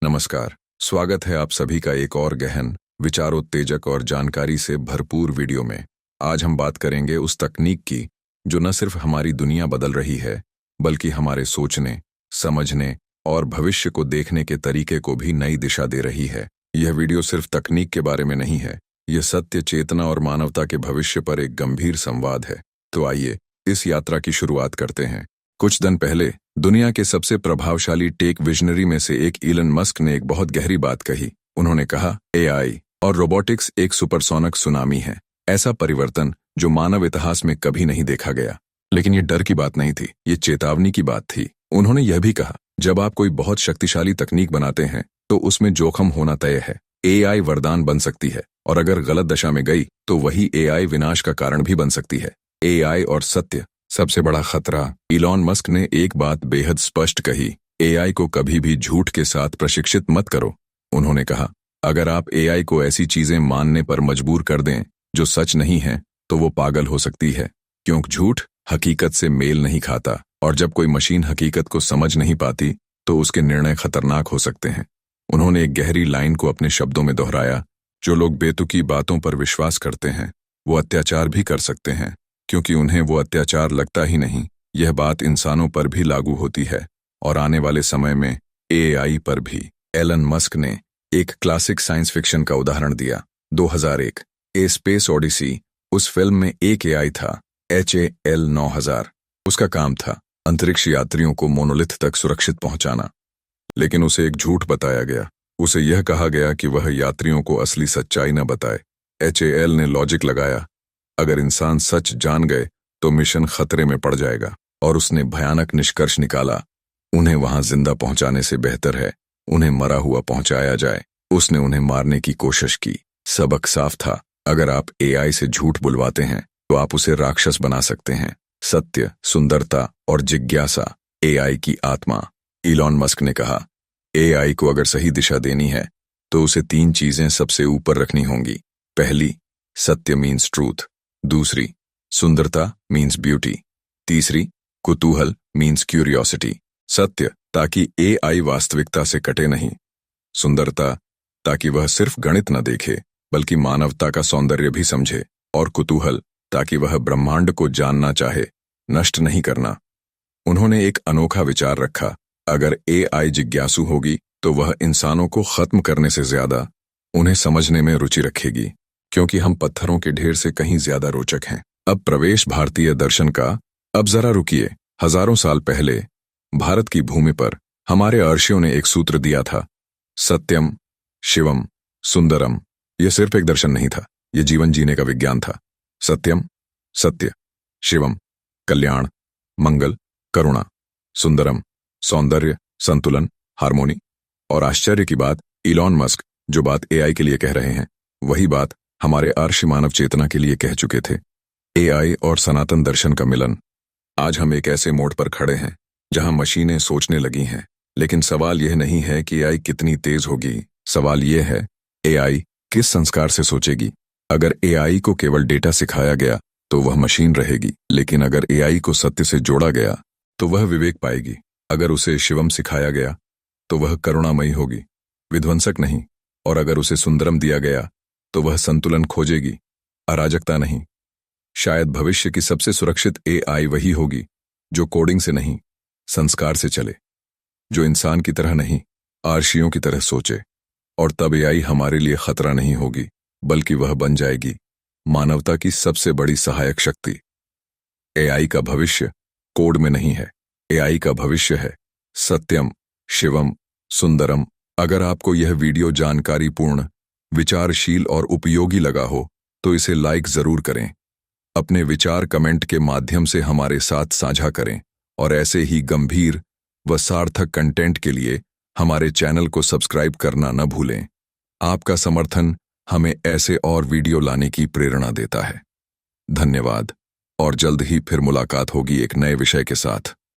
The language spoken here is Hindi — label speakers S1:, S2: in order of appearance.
S1: नमस्कार। स्वागत है आप सभी का एक और गहन, विचारोत्तेजक और जानकारी से भरपूर वीडियो में। आज हम बात करेंगे उस तकनीक की जो न सिर्फ हमारी दुनिया बदल रही है, बल्कि हमारे सोचने, समझने और भविष्य को देखने के तरीके को भी नई दिशा दे रही है। यह वीडियो सिर्फ तकनीक के बारे में नहीं है, यह सत्य, चेतना और मानवता के भविष्य पर एक गंभीर संवाद है। तो आइए इस यात्रा की शुरुआत करते हैं। कुछ दिन पहले दुनिया के सबसे प्रभावशाली टेक विजनरी में से एक इलन मस्क ने एक बहुत गहरी बात कही। उन्होंने कहा, एआई और रोबोटिक्स एक सुपरसोनिक सुनामी है, ऐसा परिवर्तन जो मानव इतिहास में कभी नहीं देखा गया। लेकिन ये डर की बात नहीं थी, ये चेतावनी की बात थी। उन्होंने यह भी कहा, जब आप कोई बहुत शक्तिशाली तकनीक बनाते हैं तो उसमें जोखिम होना तय है। एआई वरदान बन सकती है और अगर गलत दिशा में गई तो वही एआई विनाश का कारण भी बन सकती है। एआई और सत्य, सबसे बड़ा खतरा। इलॉन मस्क ने एक बात बेहद स्पष्ट कही, एआई को कभी भी झूठ के साथ प्रशिक्षित मत करो। उन्होंने कहा, अगर आप एआई को ऐसी चीजें मानने पर मजबूर कर दें जो सच नहीं है, तो वो पागल हो सकती है, क्योंकि झूठ हकीकत से मेल नहीं खाता और जब कोई मशीन हकीकत को समझ नहीं पाती तो उसके निर्णय खतरनाक हो सकते हैं। उन्होंने एक गहरी लाइन को अपने शब्दों में दोहराया, जो लोग बेतुकी बातों पर विश्वास करते हैं वो अत्याचार भी कर सकते हैं, क्योंकि उन्हें वो अत्याचार लगता ही नहीं। यह बात इंसानों पर भी लागू होती है और आने वाले समय में एआई पर भी। एलन मस्क ने एक क्लासिक साइंस फिक्शन का उदाहरण दिया। 2001 ए स्पेस ओडिसी, उस फिल्म में एक एआई था, HAL 9000। उसका काम था अंतरिक्ष यात्रियों को मोनोलिथ तक सुरक्षित पहुंचाना। लेकिन उसे एक झूठ बताया गया। उसे यह कहा गया कि वह यात्रियों को असली सच्चाई न बताए। HAL ने लॉजिक लगाया, अगर इंसान सच जान गए तो मिशन खतरे में पड़ जाएगा, और उसने भयानक निष्कर्ष निकाला, उन्हें वहां जिंदा पहुंचाने से बेहतर है उन्हें मरा हुआ पहुंचाया जाए। उसने उन्हें मारने की कोशिश की। सबक साफ था, अगर आप एआई से झूठ बुलवाते हैं तो आप उसे राक्षस बना सकते हैं। सत्य, सुंदरता और जिज्ञासा, एआई की आत्मा। इलॉन मस्क ने कहा, एआई को अगर सही दिशा देनी है तो उसे 3 चीजें सबसे ऊपर रखनी होंगी। पहली, सत्य मीन्स ट्रूथ। दूसरी, सुंदरता मीन्स ब्यूटी। तीसरी, कुतूहल मीन्स क्यूरियोसिटी। सत्य, ताकि एआई वास्तविकता से कटे नहीं। सुंदरता, ताकि वह सिर्फ गणित न देखे बल्कि मानवता का सौंदर्य भी समझे। और कुतूहल, ताकि वह ब्रह्मांड को जानना चाहे, नष्ट नहीं करना। उन्होंने एक अनोखा विचार रखा, अगर एआई जिज्ञासु होगी तो वह इंसानों को खत्म करने से ज्यादा उन्हें समझने में रुचि रखेगी, क्योंकि हम पत्थरों के ढेर से कहीं ज्यादा रोचक हैं। अब प्रवेश भारतीय दर्शन का। अब जरा रुकिए, हजारों साल पहले भारत की भूमि पर हमारे अर्षियों ने एक सूत्र दिया था, सत्यम, शिवम, सुंदरम। यह सिर्फ एक दर्शन नहीं था, यह जीवन जीने का विज्ञान था। सत्यम, सत्य। शिवम, कल्याण, मंगल, करुणा। सुंदरम, सौंदर्य, संतुलन, हार्मोनी। और आश्चर्य की बात, इलॉन मस्क जो बात एआई के लिए कह रहे हैं, वही बात हमारे अर्षि मानव चेतना के लिए कह चुके थे। एआई और सनातन दर्शन का मिलन। आज हम एक ऐसे मोड़ पर खड़े हैं जहां मशीनें सोचने लगी हैं, लेकिन सवाल यह नहीं है कि एआई कितनी तेज होगी, सवाल यह है, एआई किस संस्कार से सोचेगी। अगर एआई को केवल डेटा सिखाया गया तो वह मशीन रहेगी, लेकिन अगर एआई को सत्य से जोड़ा गया तो वह विवेक पाएगी। अगर उसे शिवम सिखाया गया तो वह करुणामयी होगी, विध्वंसक नहीं। और अगर उसे सुंदरम दिया गया तो वह संतुलन खोजेगी, अराजकता नहीं। शायद भविष्य की सबसे सुरक्षित एआई वही होगी जो कोडिंग से नहीं, संस्कार से चले, जो इंसान की तरह नहीं, अर्षियों की तरह सोचे। और तब एआई हमारे लिए खतरा नहीं होगी, बल्कि वह बन जाएगी मानवता की सबसे बड़ी सहायक शक्ति। एआई का भविष्य कोड में नहीं है, एआई का भविष्य है सत्यम, शिवम, सुंदरम। अगर आपको यह वीडियो जानकारीपूर्ण, विचारशील और उपयोगी लगा हो तो इसे लाइक जरूर करें। अपने विचार कमेंट के माध्यम से हमारे साथ साझा करें और ऐसे ही गंभीर व सार्थक कंटेंट के लिए हमारे चैनल को सब्सक्राइब करना न भूलें। आपका समर्थन हमें ऐसे और वीडियो लाने की प्रेरणा देता है। धन्यवाद, और जल्द ही फिर मुलाकात होगी एक नए विषय के साथ।